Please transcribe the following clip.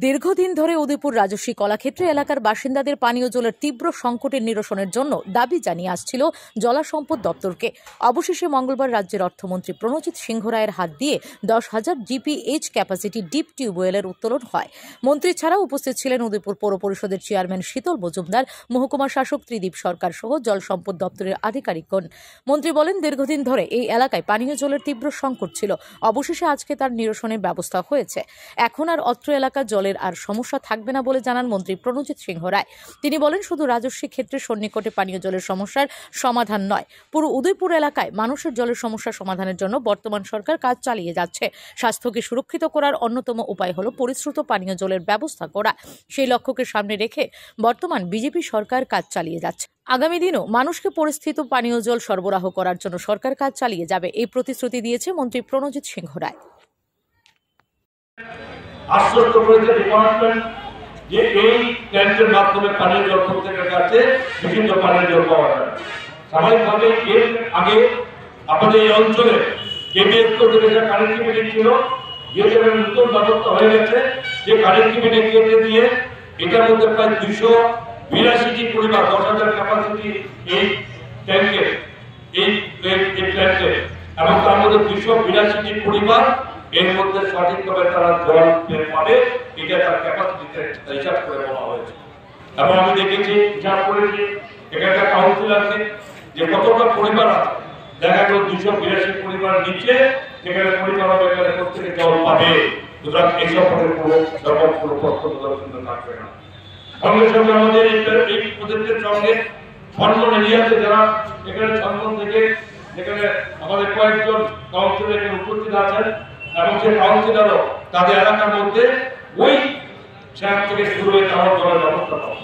দীর্ঘদিন ধরে উদয়পুর রাজস্বী কলাক্ষেত্রে এলাকার বাসিন্দাদের পানীয় জলের তীব্র সংকটের নিরসনের জন্য দাবি জানিয়ে আসছিল জলসম্পদ দপ্তরকে। অবশেষে মঙ্গলবার রাজ্যের অর্থমন্ত্রী প্রণজিৎ সিংহ রায়ের হাত দিয়ে 10,000 GPH ক্যাপাসিটি ডিপ টিউবওয়েলের উত্তোলন হয়। মন্ত্রী ছাড়াও উপস্থিত ছিলেন উদয়পুর পৌর পরিষদের চেয়ারম্যান শীতল মজুমদার, মহকুমা শাসক ত্রিদীপ সরকার সহ জলসম্পদ দপ্তরের আধিকারিকগণ। মন্ত্রী বলেন, দীর্ঘদিন ধরে এই এলাকায় পানীয় জলের তীব্র সংকট ছিল। অবশেষে আজকে তার নিরসনের ব্যবস্থা হয়েছে। এখন আর অত্র এলাকা জলের আর সমস্যা থাকবে না বলে জানান মন্ত্রী প্রণজিৎ সিংহ রায়। তিনি বলেন, শুধু রাজস্বী ক্ষেত্রে সন্নিকটে পানীয় জলের সমস্যার সমাধান নয়, পুরো উদয়পুর এলাকায় মানুষের জলের সমস্যা সমাধানের জন্য বর্তমান সরকার কাজ চালিয়ে যাচ্ছে। স্বাস্থ্যকে সুরক্ষিত করার অন্যতম উপায় হল পরিশ্রুত পানীয় জলের ব্যবস্থা করা। সেই লক্ষ্যকে সামনে রেখে বর্তমান বিজেপি সরকার কাজ চালিয়ে যাচ্ছে। আগামী দিনও মানুষকে পরিস্থিত পানীয় জল সরবরাহ করার জন্য সরকার কাজ চালিয়ে যাবে, এই প্রতিশ্রুতি দিয়েছে মন্ত্রী প্রণজিৎ সিংহ রায়। আশ্বস্ত করেছে ডিপার্টমেন্ট যে এই ট্যাঙ্কের মাধ্যমে পানীয় জল প্রত্যেকের কাছে বিশুদ্ধ পানীয় জল পাওয়া যায়। স্বাভাবিকভাবে এর আগে আমাদের এই অঞ্চলে কেবিএস কানেক্টিভিটি ছিল, যেহেতু নতুন ব্যবস্থা হয়ে গেছে যে কানেক্টিভিটি কেটে দিয়ে এটার মধ্যে প্রায় 282টি পরিবার 10,000 ক্যাপাসিটি এই ট্যাঙ্কের এবং তার মধ্যে 282টি পরিবার এর মধ্যে সঠিকভাবে তারা জল পাবে, এটা তার ক্যাপাসিটিতে হিসাব করে বলা হয়েছে। এবং আমি দেখেছি, হিসাব করেছি এখানে কাউন্সিল আছে যে কতটা পরিবার আছে, দেখা গেল 282 পরিবার নিচে সেখানে পরিবার হবে, এখানে প্রত্যেকে জল পাবে। সুতরাং এইসব কোনো রকম কোনো প্রশ্ন কিন্তু থাকবে না। সঙ্গে সঙ্গে আমাদের এই প্রজেক্টের সঙ্গে সন্মন এরিয়াতে যারা এখানে সন্মন থেকে যেখানে আমাদের কয়েকজন কাউন্সিলর এখানে উপস্থিত আছেন এবং সেই কাউন্সিলরও তাদের এলাকার মধ্যে ওই ট্যাঙ্ক থেকে শুরু হয়ে যাওয়ার জলের ব্যবস্থা পাবে।